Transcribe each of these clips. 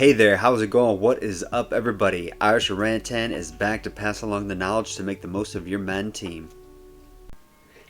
Hey there, how's it going? What is up, everybody? Irish Orangutan is back to pass along the knowledge to make the most of your Madden team.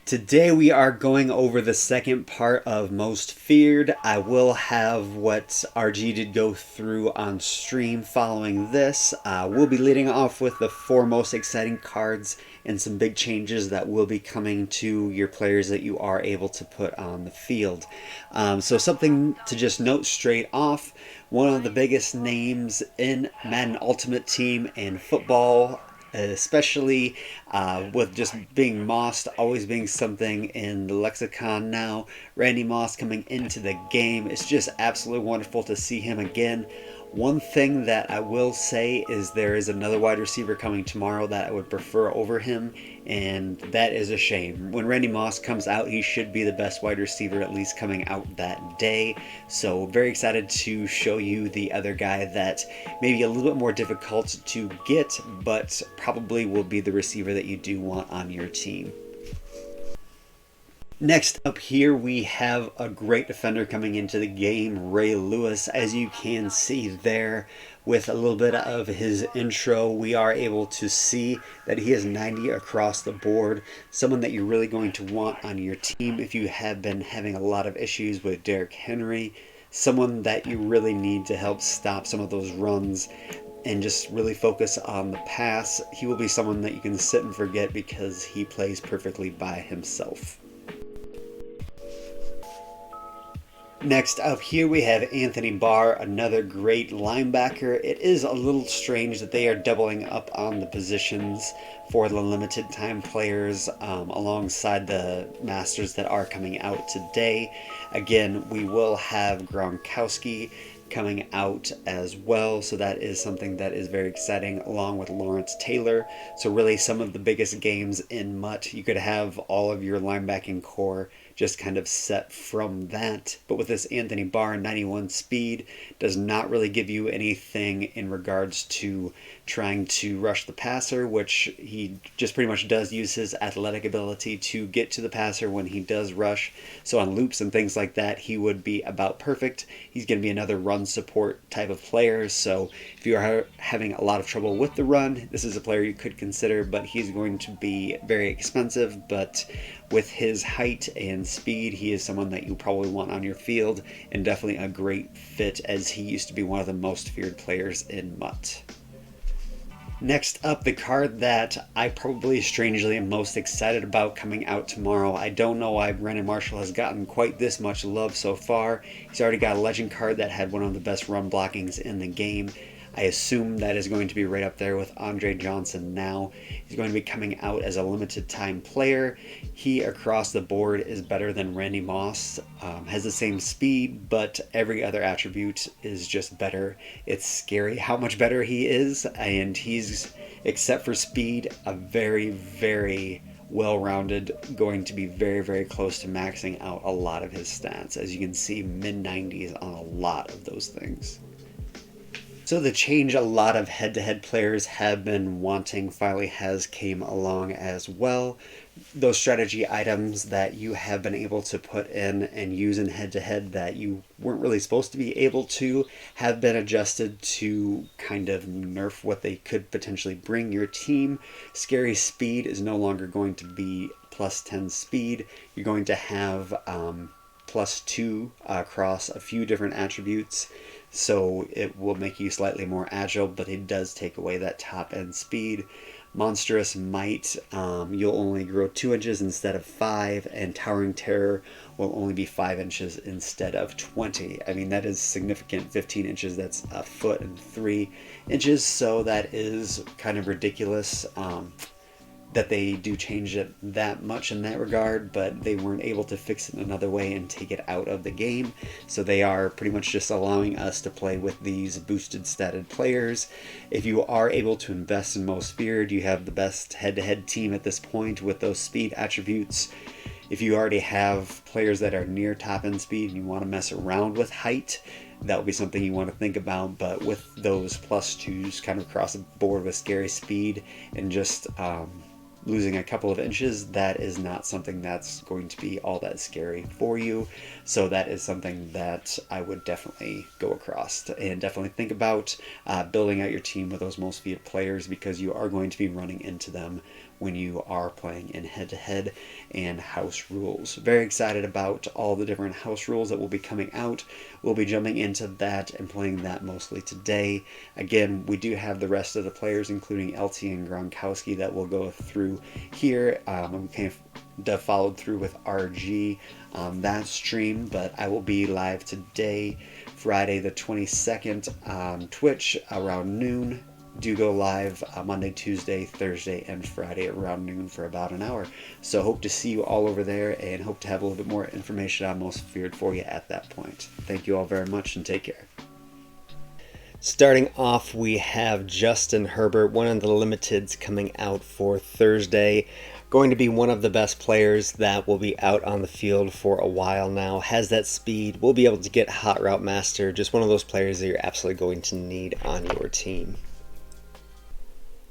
Today we are going over the second part of Most Feared. I will have what RG did go through on stream following this. We'll be leading off with the four most exciting cards and some big changes that will be coming to your players that you are able to put on the field. So something to just note straight off, one of the biggest names in Madden Ultimate Team and football, especially with just being Moss always being something in the lexicon now. Randy Moss coming into the game. It's just absolutely wonderful to see him again. One thing that I will say is there is another wide receiver coming tomorrow that I would prefer over him, and that is a shame. When Randy Moss comes out, he should be the best wide receiver at least coming out that day. So very excited to show you the other guy that may be a little bit more difficult to get, but probably will be the receiver that you do want on your team. Next up here we have a great defender coming into the game, Ray Lewis. As you can see there with a little bit of his intro, we are able to see that he is 90 across the board. Someone that you're really going to want on your team if you have been having a lot of issues with Derrick Henry. Someone that you really need to help stop some of those runs and just really focus on the pass. He will be someone that you can sit and forget because he plays perfectly by himself. Next up here we have Anthony Barr, another great linebacker. It is a little strange that they are doubling up on the positions for the limited time players alongside the masters that are coming out today. Again, we will have Gronkowski coming out as well, so that is something that is very exciting, along with Lawrence Taylor. So really some of the biggest games in MUT, you could have all of your linebacking core just kind of set from that. But with this Anthony Barr 91 speed, does not really give you anything in regards to trying to rush the passer, which he just pretty much does use his athletic ability to get to the passer when he does rush. So on loops and things like that, he would be about perfect. He's going to be another run support type of player. So if you are having a lot of trouble with the run, this is a player you could consider, but he's going to be very expensive. But with his height and speed, he is someone that you probably want on your field, and definitely a great fit as he used to be one of the most feared players in MUT. Next up, the card that I probably strangely am most excited about coming out tomorrow. I don't know why Brandon Marshall has gotten quite this much love so far. He's already got a legend card that had one of the best run blockings in the game. I assume that is going to be right up there with Andre Johnson now. He's going to be coming out as a limited time player. He across the board is better than Randy Moss, has the same speed, but every other attribute is just better. It's scary how much better he is, and he's, except for speed, a very, very well-rounded, going to be very, very close to maxing out a lot of his stats. As you can see, mid-90s on a lot of those things. So the change a lot of head-to-head players have been wanting finally has came along as well. Those strategy items that you have been able to put in and use in head-to-head that you weren't really supposed to be able to have been adjusted to kind of nerf what they could potentially bring your team. Scary speed is no longer going to be plus 10 speed. You're going to have plus 2 across a few different attributes. So it will make you slightly more agile, but it does take away that top end speed. Monstrous Might, you'll only grow 2 inches instead of 5, and Towering Terror will only be 5 inches instead of 20. I mean, that is significant. 15 inches, that's a foot and 3 inches, so that is kind of ridiculous. That they do change it that much in that regard, but they weren't able to fix it another way and take it out of the game. So they are pretty much just allowing us to play with these boosted statted players. If you are able to invest in Most Feared, you have the best head-to-head team at this point with those speed attributes. If you already have players that are near top end speed and you want to mess around with height, that would be something you want to think about. But with those plus 2s kind of across the board with scary speed and just losing a couple of inches, that is not something that's going to be all that scary for you. So that is something that I would definitely go across and definitely think about building out your team with those most speed players, because you are going to be running into them when you are playing in head-to-head and house rules. Very excited about all the different house rules that will be coming out. We'll be jumping into that and playing that mostly today. Again, we do have the rest of the players, including LT and Gronkowski, that we'll go through here. We kind of followed through with RG on that stream, but I will be live today, Friday the 22nd, on Twitch around noon. Do go live Monday, Tuesday, Thursday, and Friday around noon for about an hour. So hope to see you all over there, and hope to have a little bit more information on Most Feared for you at that point. Thank you all very much, and take care. Starting off, we have Justin Herbert, one of the limiteds coming out for Thursday. Going to be one of the best players that will be out on the field for a while now. Has that speed, will be able to get Hot Route Master. Just one of those players that you're absolutely going to need on your team.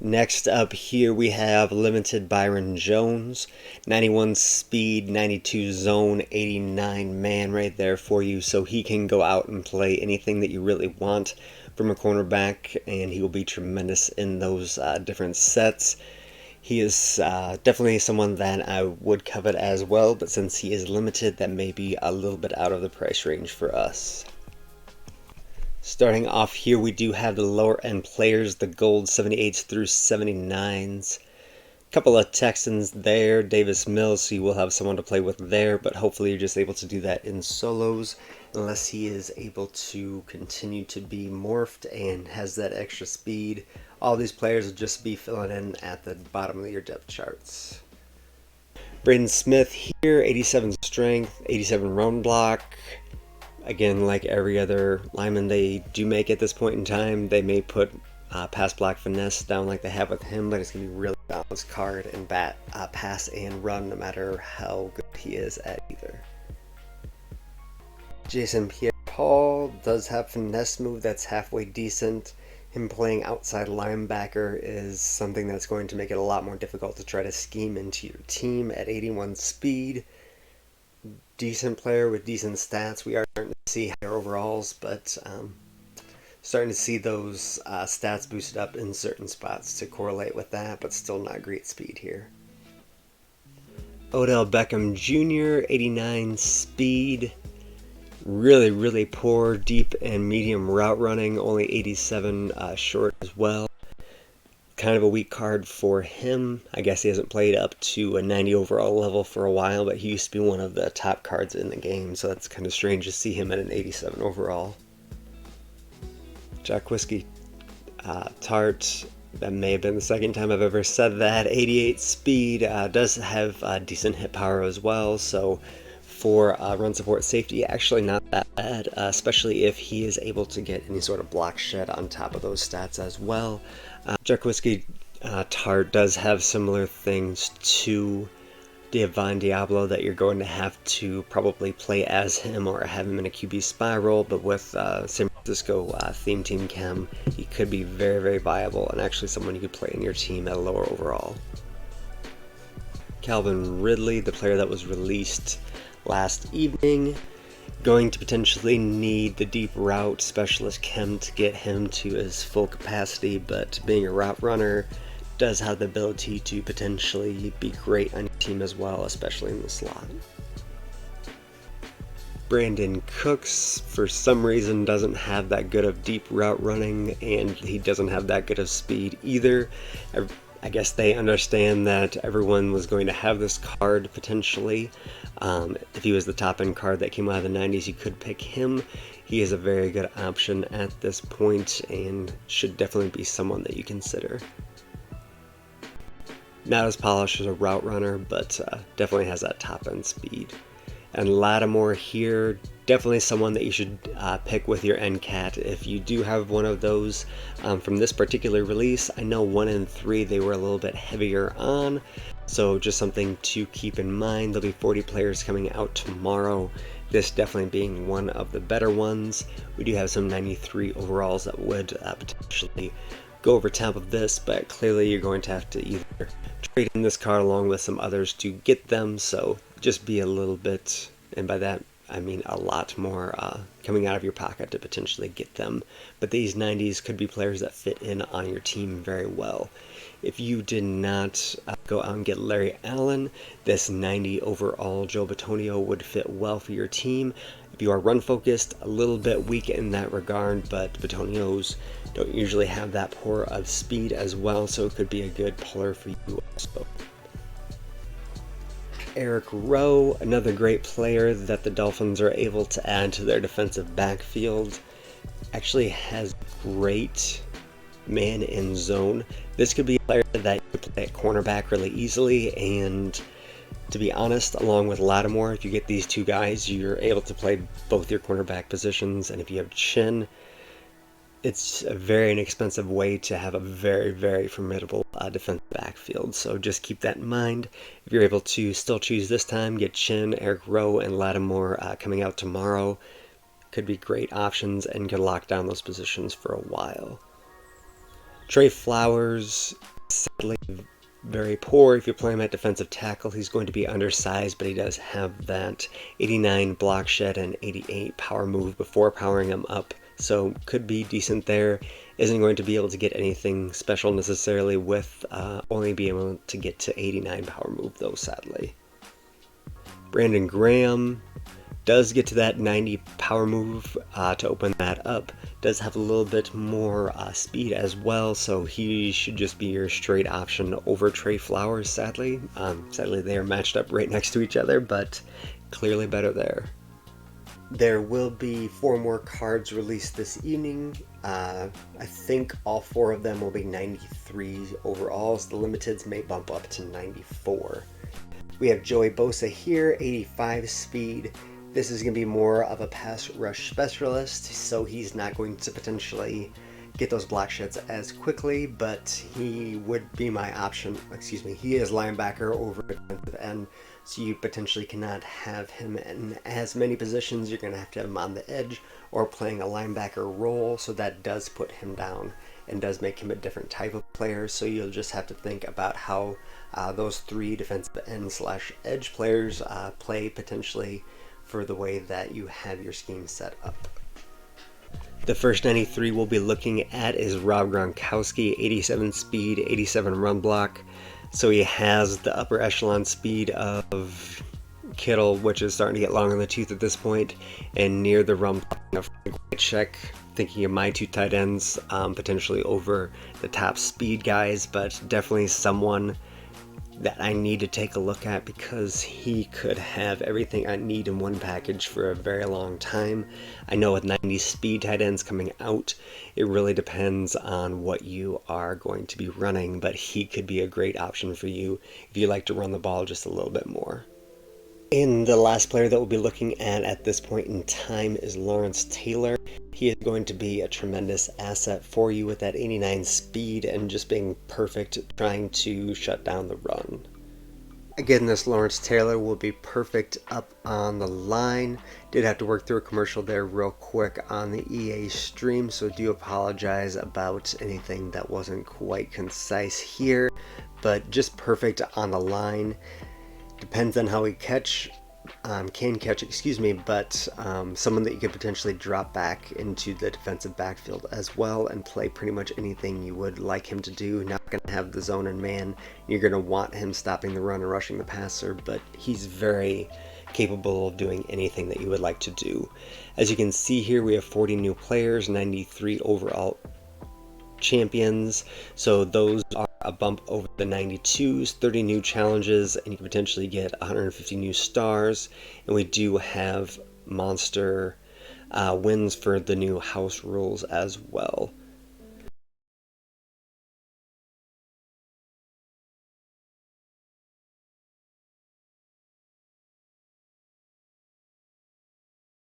Next up here we have limited Byron Jones, 91 speed, 92 zone, 89 man right there for you, so he can go out and play anything that you really want from a cornerback, and he will be tremendous in those different sets. He is definitely someone that I would covet as well, but since he is limited, that may be a little bit out of the price range for us. Starting off here, we do have the lower end players, the gold 78s through 79s. Couple of Texans there, Davis Mills, so you will have someone to play with there, but hopefully you're just able to do that in solos, unless he is able to continue to be morphed and has that extra speed. All these players will just be filling in at the bottom of your depth charts. Braden Smith here, 87 strength, 87 run block. Again, like every other lineman they do make at this point in time, they may put pass block finesse down like they have with him, but it's going to be really balanced card and pass and run no matter how good he is at either. Jason Pierre-Paul does have finesse move that's halfway decent. Him playing outside linebacker is something that's going to make it a lot more difficult to try to scheme into your team at 81 speed. Decent player with decent stats. We are starting to see higher overalls, but starting to see those stats boosted up in certain spots to correlate with that, but still not great speed here. Odell Beckham Jr., 89 speed. Really poor deep and medium route running, only 87 short as well. Kind of a weak card for him. I guess he hasn't played up to a 90 overall level for a while, but he used to be one of the top cards in the game, so that's kind of strange to see him at an 87 overall. Jack Whiskey Tart, that may have been the second time I've ever said that. 88 speed, does have decent hit power as well, so for run support safety, actually not that bad, especially if he is able to get any sort of block shed on top of those stats as well. Jack Whiskey Tart does have similar things to Divine Diablo, that you're going to have to probably play as him or have him in a QB spy role, but with San Francisco theme team chem, he could be very viable and actually someone you could play in your team at a lower overall. Calvin Ridley, the player that was released last evening, going to potentially need the deep route specialist chem to get him to his full capacity, but being a route runner does have the ability to potentially be great on your team as well, especially in the slot. Brandon Cooks, for some reason, doesn't have that good of deep route running, and he doesn't have that good of speed either. I guess they understand that everyone was going to have this card potentially. If he was the top end card that came out of the 90s, you could pick him. He is a very good option at this point and should definitely be someone that you consider. Not as polished as a route runner, but definitely has that top end speed. And Lattimore here, definitely someone that you should pick with your NCAT if you do have one of those from this particular release. I know 1 and 3 they were a little bit heavier on, so just something to keep in mind. There'll be 40 players coming out tomorrow, this definitely being one of the better ones. We do have some 93 overalls that would potentially go over top of this, but clearly you're going to have to either trade in this card along with some others to get them, so just be a little bit, and by that I mean a lot more coming out of your pocket to potentially get them. But these 90s could be players that fit in on your team very well. If you did not go out and get Larry Allen, this 90 overall Joe Bitonio would fit well for your team. If you are run focused, a little bit weak in that regard, but Bitonios don't usually have that poor of speed as well, so it could be a good puller for you also. Eric Rowe, another great player that the Dolphins are able to add to their defensive backfield, actually has great man in zone. This could be a player that you could play at cornerback really easily, and to be honest, along with Lattimore, if you get these two guys, you're able to play both your cornerback positions, and if you have Chin, it's a very inexpensive way to have a very, very formidable defensive backfield. So just keep that in mind. If you're able to still choose this time, get Chin, Eric Rowe, and Lattimore coming out tomorrow. Could be great options and could lock down those positions for a while. Trey Flowers, sadly very poor. If you play him at defensive tackle, he's going to be undersized, but he does have that 89 block shed and 88 power move before powering him up. So could be decent there. Isn't going to be able to get anything special necessarily with only being able to get to 89 power move though, sadly. Brandon Graham does get to that 90 power move to open that up. Does have a little bit more speed as well, so he should just be your straight option over Trey Flowers, sadly. Sadly, they are matched up right next to each other, but clearly better there. There will be 4 more cards released this evening. I think all 4 of them will be 93 overalls. The limiteds may bump up to 94. We have Joey Bosa here, 85 speed. This is going to be more of a pass rush specialist, so he's not going to potentially get those block sheds as quickly, but he would be my option. Excuse me, he is linebacker over defensive end, so you potentially cannot have him in as many positions. You're going to have him on the edge or playing a linebacker role, so that does put him down and does make him a different type of player. So you'll just have to think about how those 3 defensive end / edge players play potentially for the way that you have your scheme set up. The first 93 we'll be looking at is Rob Gronkowski, 87 speed, 87 run block. So he has the upper echelon speed of Kittle, which is starting to get long in the tooth at this point, and near the run block of check. Thinking of my 2 tight ends, potentially over the top speed guys, but definitely someone that I need to take a look at because he could have everything I need in one package for a very long time. I know with 90 speed tight ends coming out, it really depends on what you are going to be running, but he could be a great option for you if you like to run the ball just a little bit more. And the last player that we'll be looking at this point in time is Lawrence Taylor. He is going to be a tremendous asset for you with that 89 speed and just being perfect trying to shut down the run. Again, this Lawrence Taylor will be perfect up on the line. Did have to work through a commercial there real quick on the EA stream, so do apologize about anything that wasn't quite concise here, but just perfect on the line. Depends on how he can catch, but someone that you could potentially drop back into the defensive backfield as well and play pretty much anything you would like him to do. Not going to have the zone and man. You're going to want him stopping the run and rushing the passer, but he's very capable of doing anything that you would like to do. As you can see here, we have 40 new players, 93 overall champions, so those are a bump over the 92s, 30 new challenges, and you can potentially get 150 new stars. And we do have monster wins for the new house rules as well.